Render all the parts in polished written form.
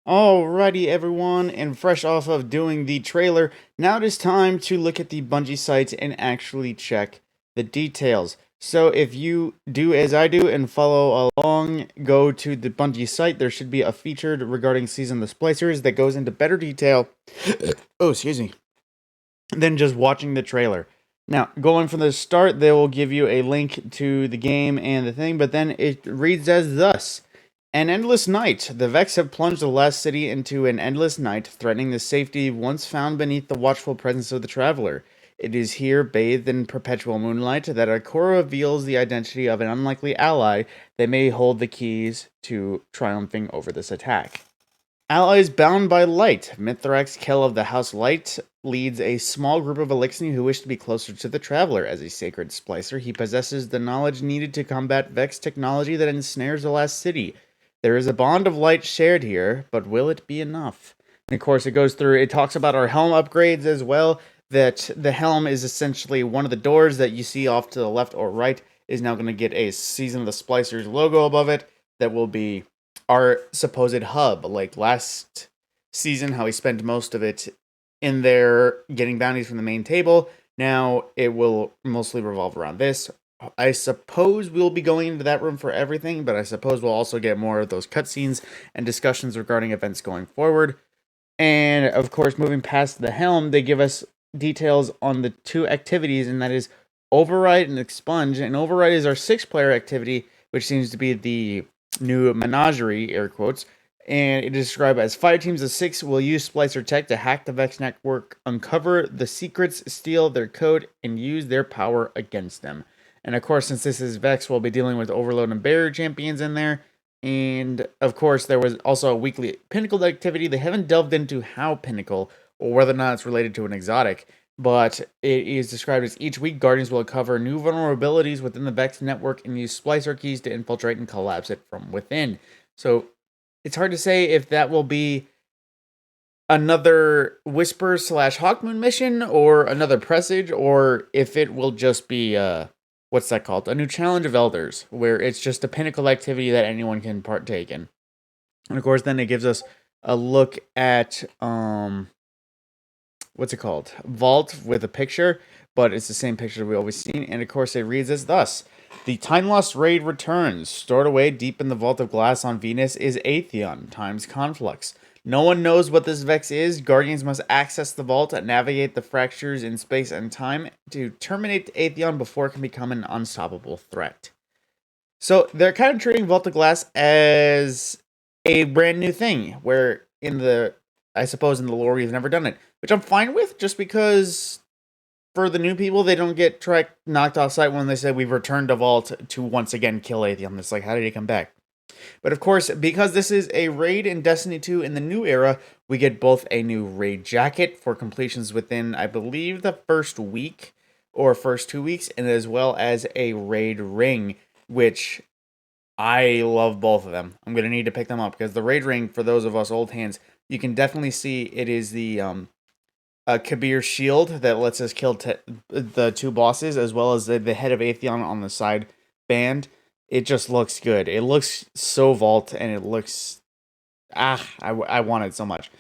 Alrighty, everyone, and fresh off of doing the trailer, now it is time to look at the Bungie site and actually check the details. So, if you do as I do and follow along, go to the Bungie site, there should be a feature regarding Season of the Splicers that goes into better detail. Oh, excuse me. Than just watching the trailer. Now, going from the start, they will give you a link to the game and the thing, but then it reads as thus. An endless night. The Vex have plunged the last city into an endless night, threatening the safety once found beneath the watchful presence of the traveler. It is here, bathed in perpetual moonlight, that Ikora reveals the identity of an unlikely ally that may hold the keys to triumphing over this attack. Allies bound by light. Mithrax, Kell of the House Light, leads a small group of Elixni who wish to be closer to the Traveler. As a sacred splicer, he possesses the knowledge needed to combat Vex technology that ensnares the last city. There is a bond of light shared here, but will it be enough? And of course, it talks about our helm upgrades as well, that the helm is essentially one of the doors that you see off to the left or right is now going to get a Season of the Splicers logo above it that will be our supposed hub. Like last season, how we spent most of it in there getting bounties from the main table. Now it will mostly revolve around this. I suppose we'll be going into that room for everything, but I suppose we'll also get more of those cutscenes and discussions regarding events going forward. And of course, moving past the helm, they give us details on the two activities, and that is Override and Expunge. And Override is our 6-player activity, which seems to be the new menagerie, air quotes, and it is described as 5 teams of 6 will use Splicer tech to hack the Vex network, uncover the secrets, steal their code, and use their power against them. And of course, since this is Vex, we'll be dealing with Overload and Barrier champions in there. And of course, there was also a weekly Pinnacle activity. They haven't delved into how Pinnacle, or whether or not it's related to an exotic, but it is described as each week Guardians will cover new vulnerabilities within the Vex network and use Splicer keys to infiltrate and collapse it from within. So it's hard to say if that will be another Whisper slash Hawkmoon mission or another Presage, or if it will just be what's that called? A new Challenge of Elders, where it's just a Pinnacle activity that anyone can partake in. And of course, then it gives us a look at what's it called? Vault with a picture, but it's the same picture we always seen. And of course, it reads as thus: the Time Lost Raid returns. Stored away deep in the Vault of Glass on Venus is Atheon times Conflux. No one knows what this Vex is. Guardians must access the vault and navigate the fractures in space and time to terminate Atheon before it can become an unstoppable threat. So they're kind of treating Vault of Glass as a brand new thing, where I suppose in the lore we've never done it, which I'm fine with, just because for the new people, they don't get knocked off site when they say we've returned to Vault to once again kill Atheon. It's like, how did he come back? But of course, because this is a raid in Destiny 2 in the new era, we get both a new raid jacket for completions within, I believe, the first week or first 2 weeks, and as well as a raid ring, which I love both of them. I'm going to need to pick them up because the raid ring, for those of us old hands, you can definitely see it is the Kabir shield that lets us kill the 2 bosses, as well as the head of Atheon on the side band. It just looks good. It looks so vault, and it looks I want it so much.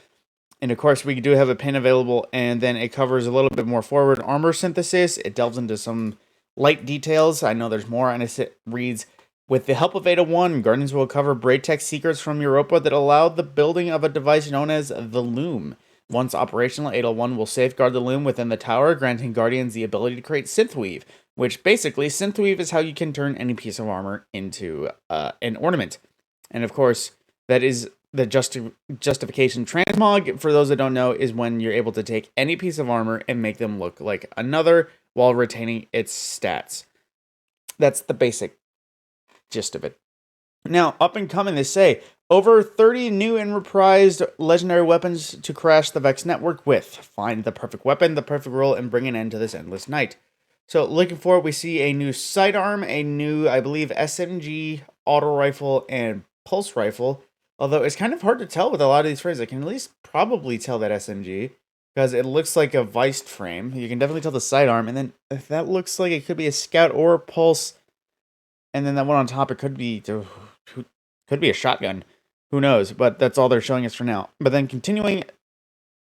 And of course, we do have a pin available, and then it covers a little bit more forward armor synthesis. It delves into some light details. I know there's more, and it reads, with the help of Ada 1, Guardians will cover Braid Tech secrets from Europa that allow the building of a device known as the Loom. Once operational, Ada 1 will safeguard the Loom within the tower, granting Guardians the ability to create Synthweave, which basically, Synthweave is how you can turn any piece of armor into an ornament. And of course, that is the justification transmog, for those that don't know, is when you're able to take any piece of armor and make them look like another while retaining its stats. That's the basic gist of it. Now, up and coming, they say, over 30 new and reprised legendary weapons to crash the Vex network with. Find the perfect weapon, the perfect role, and bring an end to this endless night. So, looking forward, we see a new sidearm, a new, I believe, SMG, auto rifle, and pulse rifle. Although it's kind of hard to tell with a lot of these frames. I can at least probably tell that SMG, because it looks like a viced frame. You can definitely tell the sidearm, and then if that looks like it could be a scout or a pulse, and then that one on top, it could be a shotgun. Who knows? But that's all they're showing us for now. But then continuing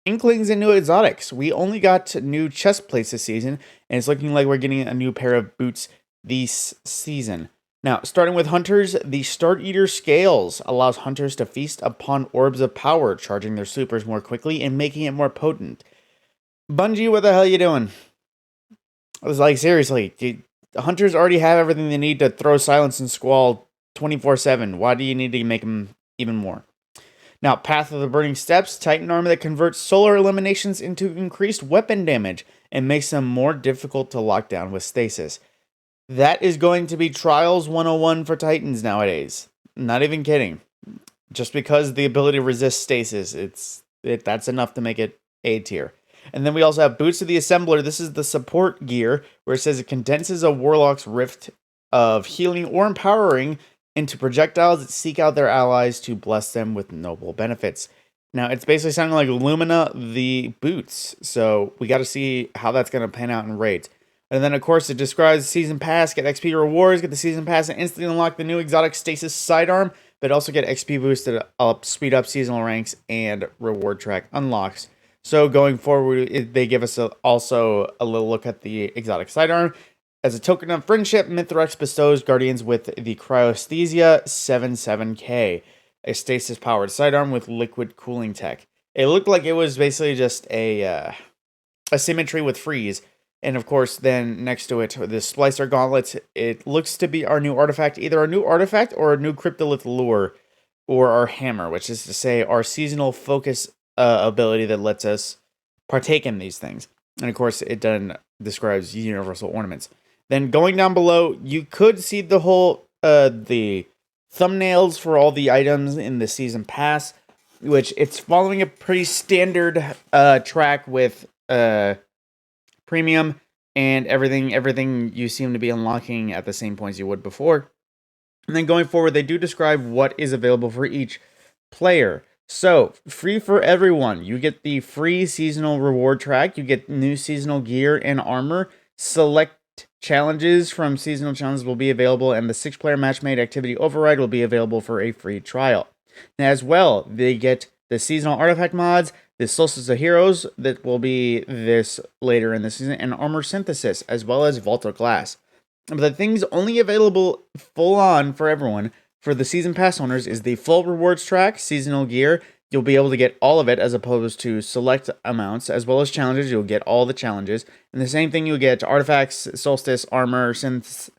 inklings and new exotics. We only got new chest plates this season, and it's looking like we're getting a new pair of boots this season. Now, starting with hunters, the Start Eater Scales allows hunters to feast upon orbs of power, charging their supers more quickly and making it more potent. Bungie, what the hell are you doing? I was like, seriously, hunters already have everything they need to throw silence and squall 24/7. Why do you need to make them even more? Now, Path of the Burning Steps, Titan armor that converts solar eliminations into increased weapon damage and makes them more difficult to lock down with stasis. That is going to be Trials 101 for Titans nowadays. Not even kidding. Just because the ability to resist stasis, that's enough to make it A tier. And then we also have Boots of the Assembler. This is the support gear, where it says it condenses a Warlock's rift of healing or empowering into projectiles that seek out their allies to bless them with noble benefits. Now, it's basically sounding like Lumina the boots, so we got to see how that's going to pan out in raids. And then, of course, it describes Season Pass, get XP rewards, get the Season Pass, and instantly unlock the new exotic Stasis Sidearm, but also get XP boosted up, speed up seasonal ranks, and reward track unlocks. So going forward, they give us also a little look at the exotic sidearm. As a token of friendship, Mithrax bestows Guardians with the Cryosthesia 77K, a stasis-powered sidearm with liquid cooling tech. It looked like it was basically just a symmetry with freeze. And of course, then next to it, the Splicer Gauntlets. It looks to be our new artifact, either a new artifact or a new Cryptolith Lure, or our hammer, which is to say our seasonal focus ability that lets us partake in these things. And of course, it then describes universal ornaments. Then going down below, you could see the whole the thumbnails for all the items in the season pass, which it's following a pretty standard track with premium and everything you seem to be unlocking at the same points you would before. And then going forward, they do describe what is available for each player. So, free for everyone. You get the free seasonal reward track. You get new seasonal gear and armor. Select challenges from seasonal challenges will be available, and the 6-player match-made activity override will be available for a free trial. And as well, they get the seasonal artifact mods, the Solstice of Heroes that will be this later in the season, and armor synthesis, as well as Vault of Glass. But the things only available full on for everyone for the season pass owners is the full rewards track, seasonal gear. You'll be able to get all of it as opposed to select amounts, as well as challenges. You'll get all the challenges. And the same thing you'll get artifacts, solstice, armor, synths,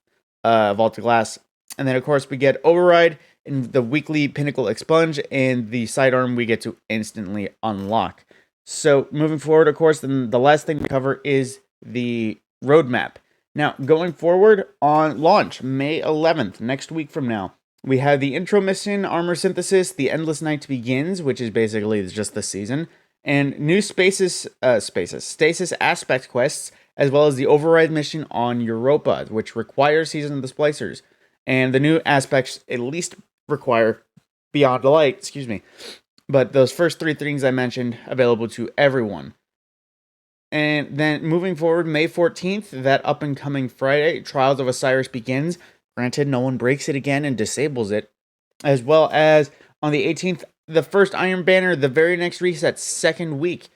Vault of Glass. And then, of course, we get override and the weekly pinnacle expunge, and the sidearm we get to instantly unlock. So moving forward, of course, then the last thing we cover is the roadmap. Now, going forward on launch, May 11th, next week from now, we have the intro mission, armor synthesis, the Endless Night Begins, which is basically just the season, and new stasis aspect quests, as well as the override mission on Europa, which requires Season of the Splicers. And the new aspects at least require Beyond the Light, But those first 3 things I mentioned, available to everyone. And then moving forward, May 14th, that up-and-coming Friday, Trials of Osiris begins. Granted, no one breaks it again and disables it. As well as on the 18th, the first Iron Banner, the very next reset, second week,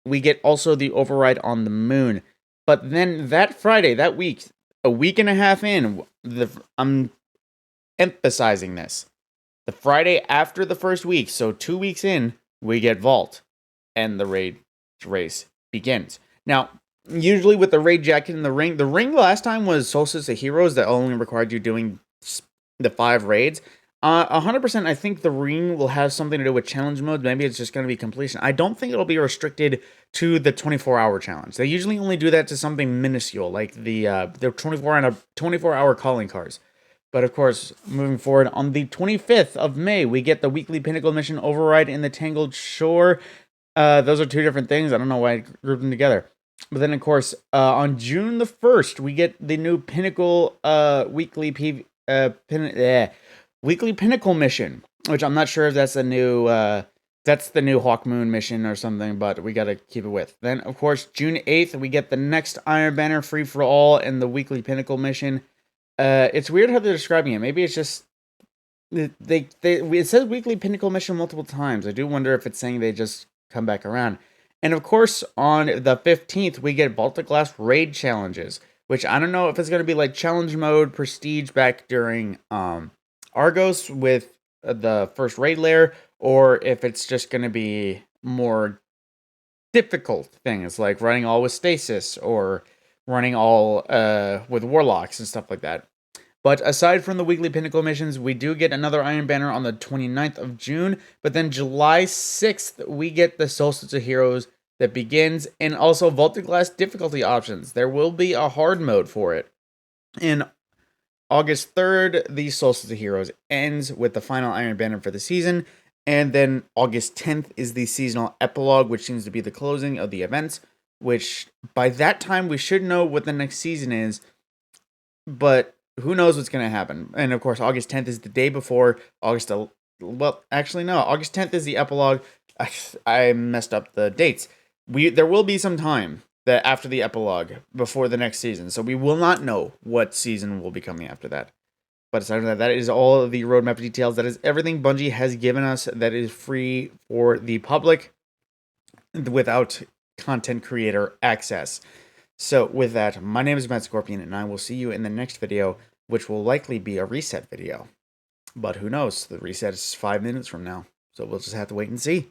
we get also the override on the moon. But then that Friday, that week, a week and a half in, I'm emphasizing this. The Friday after the first week, so 2 weeks in, we get Vault, and the raid race begins. Now, usually with the raid jacket and the ring last time was Solstice of Heroes that only required you doing the 5 raids. 100%, I think the ring will have something to do with challenge mode. Maybe it's just going to be completion. I don't think it'll be restricted to the 24-hour challenge. They usually only do that to something minuscule, like the 24-hour calling cards. But of course, moving forward, on the 25th of May, we get the weekly Pinnacle mission override in the Tangled Shore. Those are 2 different things. I don't know why I grouped them together. But then, of course, on June the 1st, we get the new Pinnacle weekly Pinnacle mission, which I'm not sure if that's the new Hawk Moon mission or something, but we got to keep it with. Then, of course, June 8th, we get the next Iron Banner free for all and the weekly Pinnacle mission. It's weird how they're describing it. Maybe it's just it says weekly pinnacle mission multiple times. I do wonder if it's saying they just come back around. And of course, on the 15th, we get Baltic Glass raid challenges, which I don't know if it's going to be like challenge mode prestige back during Argos with the first raid layer, or if it's just going to be more difficult things like running all with stasis or running all with warlocks and stuff like that. But aside from the weekly pinnacle missions, we do get another Iron Banner on the 29th of June. But then July 6th, we get the Solstice of Heroes that begins, and also Vaulted Glass difficulty options. There will be a hard mode for it. And August 3rd, the Solstice of Heroes ends with the final Iron Banner for the season. And then August 10th is the seasonal epilogue, which seems to be the closing of the events. Which by that time, we should know what the next season is. But who knows what's going to happen? And of course, August 10th is the day before well, actually, no. August 10th is the epilogue. I messed up the dates. There will be some time that after the epilogue before the next season. So we will not know what season will be coming after that. But aside from that, that is all of the roadmap details. That is everything Bungie has given us that is free for the public without content creator access. So with that, my name is Matt Scorpion, and I will see you in the next video, which will likely be a reset video. But who knows? The reset is 5 minutes from now. So we'll just have to wait and see.